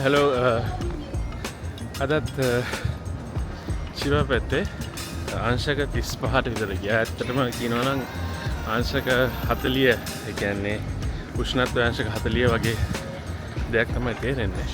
hello අදත් ශිව පැත්තේ අංශක 35ට විතර ගියා. ඇත්තටම කියනවා නම් අංශක 40 ඒ කියන්නේ උෂ්ණත්වය අංශක 40 වගේ දෙයක් තමයි තේරෙන්නේ.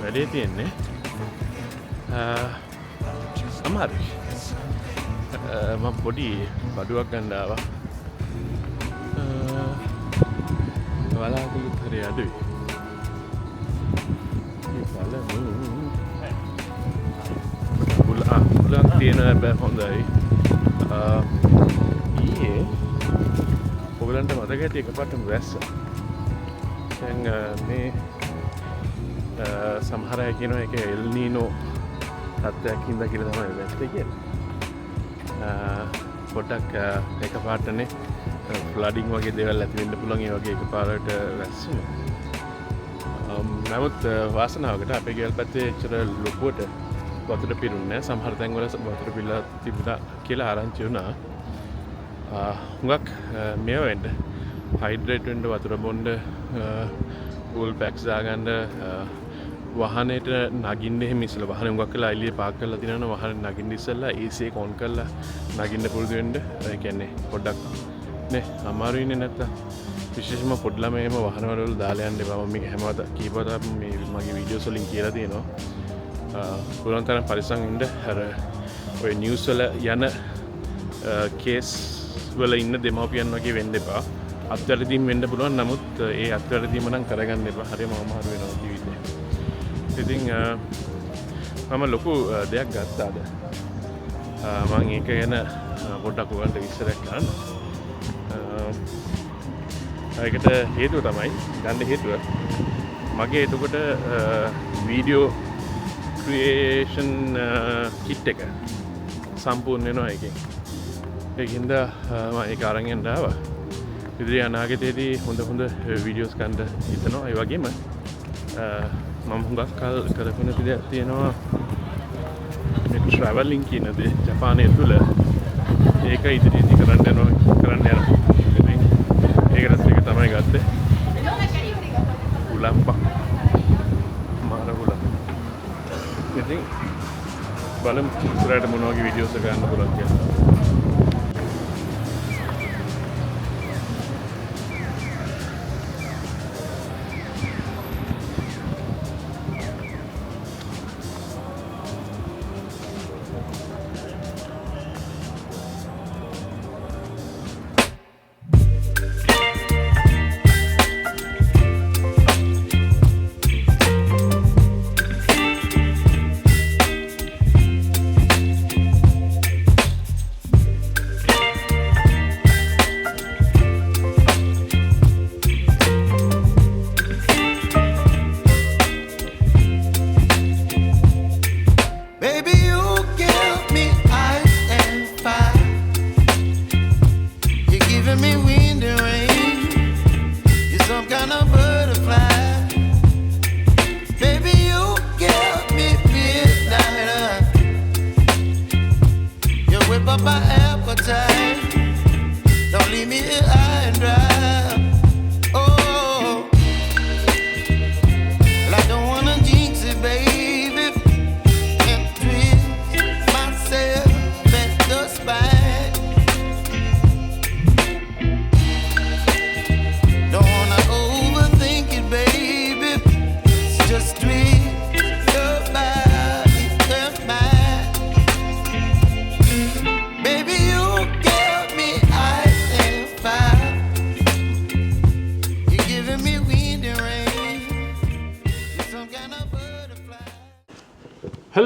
වැඩේ තියෙන්නේ අමාරුයි. මම පොඩි බඩුවක් ගන්න ආවා. බලාපොරොත්තු හරි අඩුයි. බුලන් තියෙන බෑ හොඳයි. ඊයේ ඔයගලන්ට මතක ඇති එකපාරටම වැස්ස. දැන් මේ සමහර අය කියනවා ඒක එල් නීනෝ තත්ත්වයක් හින්දා කියලා තමයි වැස්සේ කියන්නේ. පොඩ්ඩක් එකපාරටනේ ෆ්ලඩින් වගේ දේවල් ඇති වෙන්න පුළුවන් ඒ වගේ එකපාරට වැස්සුණා. නමුත් වාසනාවකට අපේ ගෙවල් පැත්තේ එච්චර ලොකුවට වතුර පිරුන්නේ නැහැ. සමහර තැන්වල වතුර පිරලා තිබුණා කියලා ආරංචි වුණා. හුඟක් මේව වෙන්න හයිඩ්‍රේට් වෙන්න වතුර බොන්න වූල් පැක්ස් දාගන්න වාහනේට නගින්න එහෙම ඉස්සලා වාහනේ හුඟක් වෙලා එළියේ පාක් කරලා තිනවනවා. වාහනේ නගින්න ඉස්සලා AC එක ඔන් කරලා නගින්න පුරුදු වෙන්න. ඒ කියන්නේ පොඩ්ඩක් නේ අමාරුයිනේ නැත්තම්. විශේෂයෙන්ම පොඩි ළමයිම වාහනවල දාලා යන්න එපා. මම හැමදාම කීපවතාවක් මේ මගේ වීඩියෝස් වලින් කියලා තියෙනවා. පුළුවන් තරම් පරිස්සම් වෙන්න. අර ඔය නිවුස් වල යන කේස් වල ඉන්න දෙමව්පියන් වගේ වෙන්න එපා. අත්වැරදීම් වෙන්න පුළුවන්. නමුත් ඒ අත්වැරදීම නම් කරගන්න එපා. හරියම අමාරු වෙනවා ජීවිතේ. ඉතින් මම ලොකු දෙයක් ගත්තාද. මම ඒක ගැන පොඩ්ඩක් ඔයගන්ට විස්තරයක් කරන්න. ඒකට හේතුව තමයි ගන්න හේතුව මගේ එතකොට වීඩියෝ ක්‍රියේෂන් කිට් එක සම්පූර්ණ වෙනවා එකෙන්. ඒකින්ද මම ඒක අරන් යන්න ආවා. ඉදිරි අනාගතයේදී හොඳ වීඩියෝස් ගන්න හිතනවා. ඒ වගේම මම හුඟක් කල් කරපු දෙයක් තියෙනවා මේ ට්‍රැවලින් කියන දේ ජපානයේ තුල. ඒක ඉදිරියේදී කරන්න යනවා. ඒකත් එක තමයි ගත්තේ. උලම්පා මාර උලම්. ඉතින් බලමු ඉස්සරහට මොන වගේ වීඩියෝස් එක ගන්න පුළුවන් කියලා.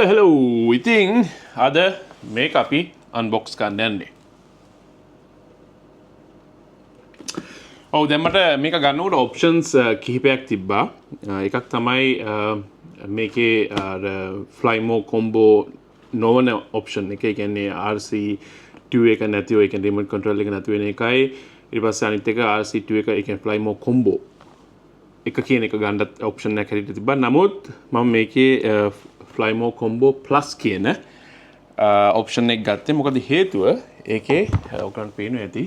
hello ඉතින් අද මේක අපි අන්බොක්ස් කරන්න යන්නේ. ඔව් දැන් මට මේක ගන්නකොට ඔප්ෂන්ස් කිහිපයක් තිබ්බා. එකක් තමයි මේකේ ෆ්ලයිමෝ කොම්බෝ නොවන ඔප්ෂන් එක. ඒ කියන්නේ RC2 එක නැතිව ඒ කියන්නේ රිමෝට් කන්ට්‍රෝල් එක නැති වෙන එකයි. ඊට පස්සේ අනිත් එක RC2 එක ඒ කියන්නේ ෆ්ලයිමෝ කොම්බෝ එක කියන එක ගන්න ඔප්ෂන් එකක් හැටියට තිබ්බා. නමුත් මම මේකේ ෆ්ලයිමෝ කොම්බෝ ප්ලස් කියන ඔප්ෂන් එක ගත්තේ. මොකද හේතුව ඒකේ ඔයගලන්ට පේනවා ඇති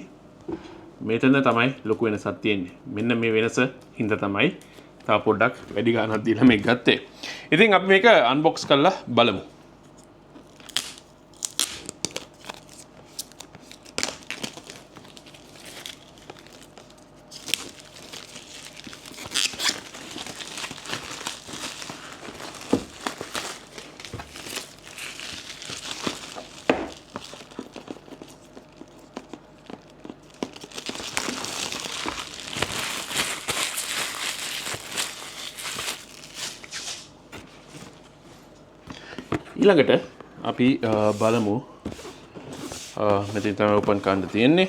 මෙතන තමයි ලොකු වෙනසක් තියෙන්නේ. මෙන්න මේ වෙනස හින්දා තමයි තව පොඩ්ඩක් වැඩි ගාණක් දීලා මේක ගත්තේ. ඉතින් අපි මේක අන්බොක්ස් කරලා බලමු. ඊළඟට අපි බලමු මෙතන තමයි ඕපන් කරන්න තියෙන්නේ.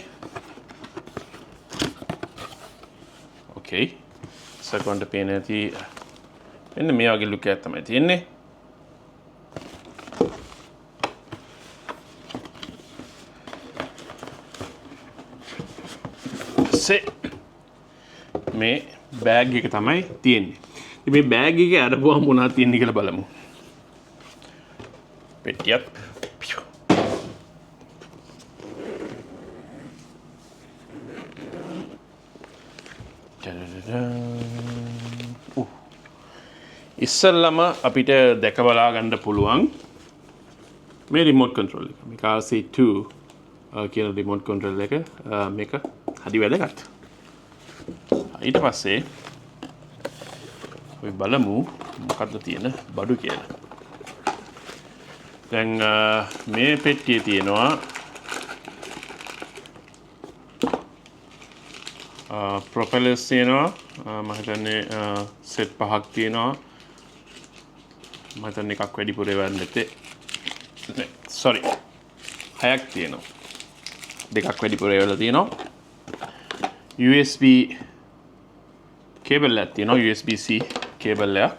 ඕකේ. සකවන්ට පේන ඇති මෙන්න මේ වගේ ලුක් එකක් තමයි තියෙන්නේ. මේ බෑග් එක තමයි තියෙන්නේ. ඉතින් මේ බෑග් එකේ අරපුවම මොනවද තියෙන්නේ කියලා බලමු. පෙට්ටියක්. ඉස්සල්ලාම අපිට දැක බලා ගන්න පුළුවන් මේ රිමෝට් කන්ට්‍රෝල් එක. මේක RC2 කියන රිමෝට් කන්ට්‍රෝල් එක. මේක හරි වැදගත්. ඊට පස්සේ අපි බලමු මොකක්ද තියෙන බඩු කියලා. දැන් මේ පෙට්ටියේ තියෙනවා ප්‍රොපෙලර්ස් තියෙනවා. මම හිතන්නේ සෙට් 5ක් තියෙනවා. මම හිතන්නේ එකක් වැඩිපුර වෙන්නේ නැත්තේ. sorry 6ක් තියෙනවා. දෙකක් වැඩිපුර වෙලා තියෙනවා. USB කේබල් එකක් තියෙනවා. USB-C කේබල් එකක්.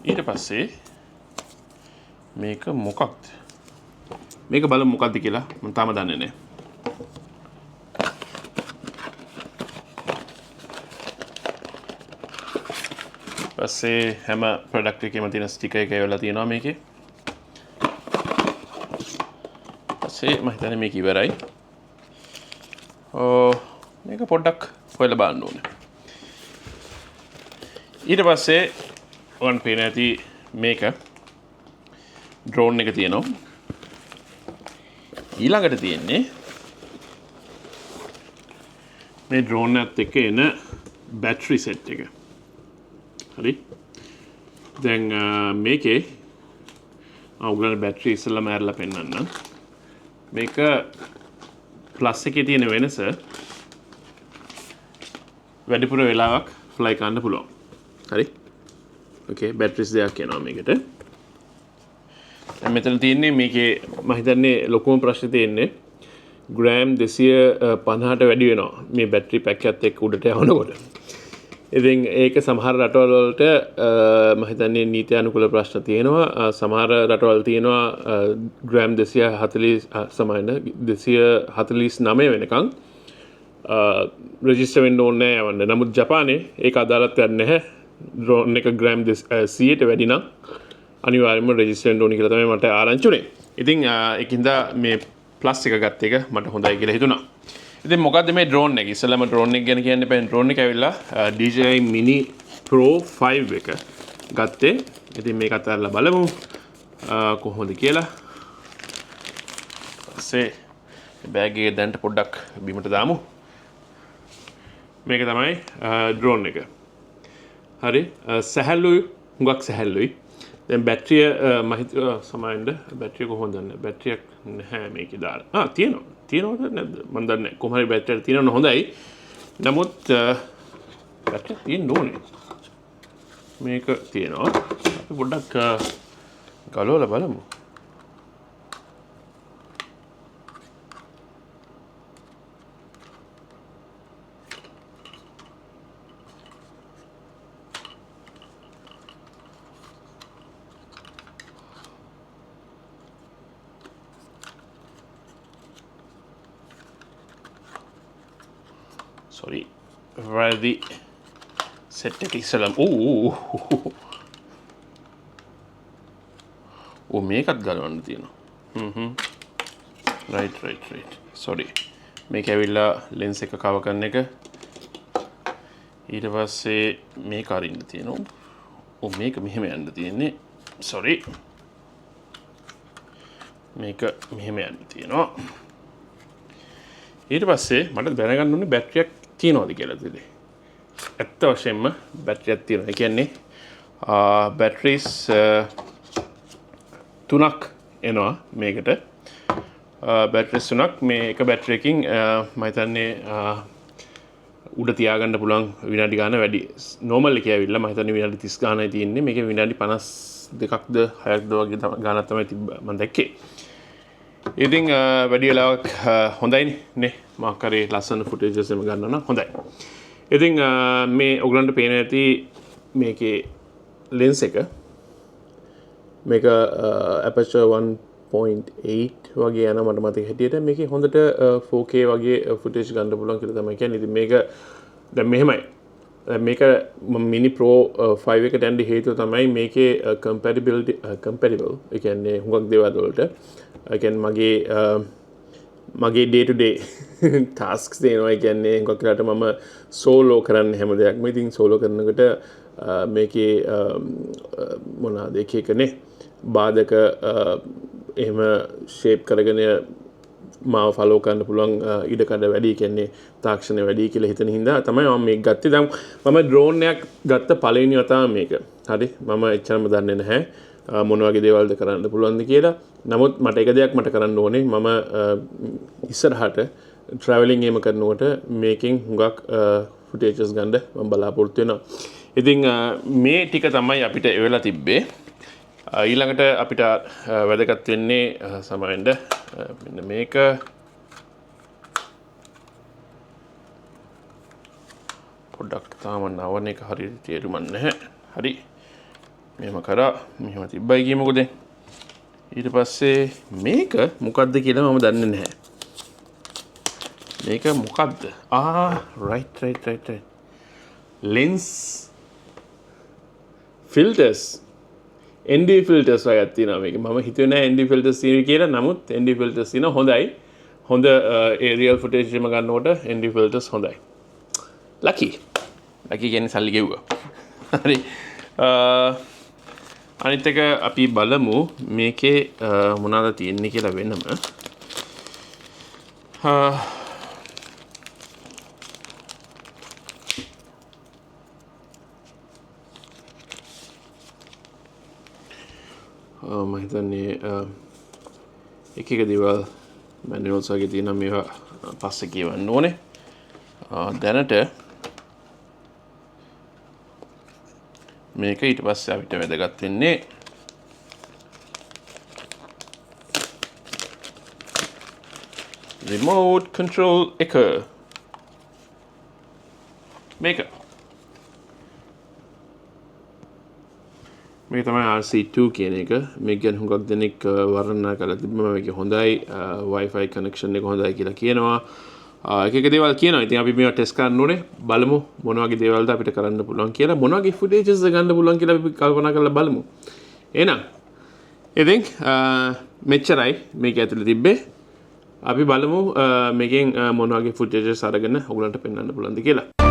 ඊට පස්සේ මේක මොකක්ද? මේක බලමු මොකක්ද කියලා. මම තාම දන්නේ නැහැ. පස්සේ හැම ප්‍රොඩක්ට් එකේම තියෙන ස්ටිකර් එක එවලා තියෙනවා මේකේ. පස්සේ මම හිතන්නේ මේක ඉවරයි. මේක පොඩ්ඩක් හොයලා බලන්න ඕනේ. ඊට පස්සේ ඔයන් පේන ඇති මේක ඩ්‍රෝන් එක තියෙනවා. ඊළඟට තියෙන්නේ මේ ඩ්‍රෝන් එකත් එක්ක එන බැටරි සෙට් එක. හරි. දැන් මේකේ ඔයගොල්ලන්ට බැටරි ඉස්සෙල්ලාම ඇරලා පෙන්නන්න. මේක ප්ලස් එකේ තියෙන වෙනස වැඩිපුර වෙලාවක් ෆ්ලයි කරන්න පුළුවන්. හරි. ඕකේ බැටරිස් දෙකක් එනවා මේකට. දැන් මෙතන තියෙන්නේ මේකේ මම හිතන්නේ ලොකුම ප්‍රශ්නේ තියෙන්නේ ග්‍රෑම් 250ට වැඩි වෙනවා මේ බැටරි පැක් එකත් එක්ක උඩට යවනකොට. ඉතින් ඒක සමහර රටවල් වලට මම හිතන්නේ නීති අනුකූල ප්‍රශ්න තියෙනවා. සමහර රටවල් තියෙනවා ග්‍රෑම් 249 වෙනකන් රෙජිස්ටර් වෙන්න ඕනේ නැහැ යවන්න. නමුත් ජපානයේ ඒක අදාළත්වයක් නැහැ. ඩ්‍රෝන් එක ග්‍රෑම් 100ට වැඩි නම් අනිවාර්යයෙන්ම රෙජිස්ටර් වෙන්න ඕනි කියලා තමයි මට ආරංචි උනේ. ඉතින් ඒකින්ද මේ ප්ලස් එක ගත්ත එක මට හොඳයි කියලා හිතුණා. ඉතින් මොකද්ද මේ ඩ්‍රෝන් එක? ඉස්සෙල්ලාම ඩ්‍රෝන් එක ගැන කියන්න බෑ. ඩ්‍රෝන් එක ඇවිල්ලා DJI Mini Pro 5 එක ගත්තේ. ඉතින් මේක අතල්ලා බලමු කොහොමද කියලා. ඊපස්සේ බෑග් එකේ දැන්ට පොඩ්ඩක් බිමට දාමු. මේක තමයි ඩ්‍රෝන් එක. හරි. සැහැල්ලුයි, හුඟක් සැහැල්ලුයි. දැන් බැටරිය මම හිතුවා සමාවෙන්න බැටරිය කොහොමද දන්නේ? බැටරියක් නැහැ මේකේ දාලා. තියෙනවා. තියෙනවද නැද්ද? මම දන්නේ නැහැ. කොහොම හරි බැටරිය තියෙනවනේ හොඳයි. නමුත් බැටරිය තියෙන්න ඕනේ. මේක තියෙනවා. අපි පොඩ්ඩක් ගලවලා බලමු. sorry වැරදි සෙට් එක ඉස්සලම මේකත් ගලවන්න තියෙනවා right sorry මේක ඇවිල්ලා ලෙන්ස් එක කව කරන එක ඊට පස්සේ මේක අරින්න තියෙනවා මේක මෙහෙම යන්න තියෙන්නේ sorry මේක මෙහෙම යන්න තියෙනවා ඊට පස්සේ මට දැනගන්න ඕනේ බැටරියක් තියෙනවද කියලා දෙලේ. ඇත්ත වශයෙන්ම බැටරියක් තියෙනවා. ඒ කියන්නේ බැටරිස් තුනක් එනවා මේකට. බැටරිස් තුනක් මේ එක බැටරියකින් මම හිතන්නේ උඩ තියාගන්න පුළුවන් විනාඩි ගාන වැඩි නෝමල් එකේ ඇවිල්ලා මම හිතන්නේ විනාඩි 30 ගානයි තියෙන්නේ මේකේ විනාඩි 52ක්ද 6ක්ද වගේ ගානක් තමයි මම දැක්කේ ඉතින් වැඩි වෙලාවක් හොඳයිනේ නේ මාක් කරේ ලස්සන ෆුටේජස් එම ගන්න නම් හොඳයි ඉතින් මේ ඔයගලන්ට පේන ඇති මේකේ ලෙන්ස් එක මේක aperture 1.8 වගේ යන මට මතක හැටියට මේකේ හොඳට 4K වගේ ෆුටේජ් ගන්න පුළුවන් කියලා තමයි කියන්නේ. ඉතින් මේක දැන් මෙහෙමයි. මේක Mini Pro 5 එකට යන්න හේතුව තමයි මේකේ compatible ඒ කියන්නේ හුඟක් දේවල් වලට ඒ කියන්නේ මගේ day to day tasks දෙනවා. ඒ කියන්නේ හුඟක් වෙලාවට මම solo කරන්න හැම දෙයක්ම. ඉතින් solo කරනකොට මේකේ මොනවාද එක එකනේ බාධක එහෙම ෂේප් කරගෙන මාව ෆලෝ කරන්න පුළුවන් ඉඩකඩ වැඩි කියන්නේ තාක්ෂණය වැඩි කියලා හිතන හින්දා තමයි මම මේක ගත්තේ. දැන් මම ඩ්‍රෝන් එකක් ගත්ත පළවෙනි වතාව මේක. හරි මම එච්චරම දන්නේ නැහැ මොන වගේ දේවල්ද කරන්න පුළුවන්ද කියලා. නමුත් මට එක දෙයක් මට කරන්න ඕනේ මම ඉස්සරහට ට්‍රැවලින් එහෙම කරනකොට මේකෙන් හුඟක් ෆුටේජස් ගන්න මම බලාපොරොත්තු වෙනවා. ඉතින් මේ ටික තමයි අපිට එවෙලා තිබ්බේ. ඊළඟට අපිට වැදගත් වෙන්නේ සමයෙන්ද මෙන්න මේක පොඩ්ඩක් තාම නවන එක හරියට තේරුම් නැහැ. හරි. මෙහෙම කරා මෙහෙම තිබ්බයි කියමුකෝ දැන්. ඊට පස්සේ මේක මොකද්ද කියලා මම දන්නේ නැහැ. මේක මොකද්ද? right. lens filters ND filters වගේක් තියෙනවා මේක. මම හිතුවේ නෑ ND filters තියෙනවා කියලා. නමුත් ND filters තියෙනවා හොඳයි. හොඳ aerial footage එකම ගන්නකොට ND filters හොඳයි. lucky කියන්නේ සල්ලි ගෙව්වා. හරි. අනිත් එක අපි බලමු මේකේ මොනවද තියෙන්නේ කියලා වෙනම. මම හිතන්නේ එක දේවල් මැනුවල්ස් වගේ තියෙනවා මේවා පස්සේ කියවන්න ඕනේ. දැනට මේක ඊට පස්සේ අපිට වැදගත් වෙන්නේ remote control එක මේක තමයි RC2 කියන එක. මේක ගැන හුඟක් දෙනෙක් වර්ණනා කරලා තිබ්බම මේක හොඳයි Wi-Fi connection එක හොඳයි කියලා කියනවා. එක දේවල් කියනවා. ඉතින් අපි මේවා ටෙස්ට් කරන්න ඕනේ. බලමු මොන වගේ දේවල්ද අපිට කරන්න පුළුවන් කියලා. මොන වගේ footages ගන්න පුළුවන් කියලා අපි කල්පනා කරලා බලමු. එහෙනම් ඉතින් මෙච්චරයි මේක ඇතුලේ තිබ්බේ. අපි බලමු මේකෙන් මොන වගේ footages අරගෙන ඔයගලන්ට පෙන්වන්න පුළුවන්ද කියලා.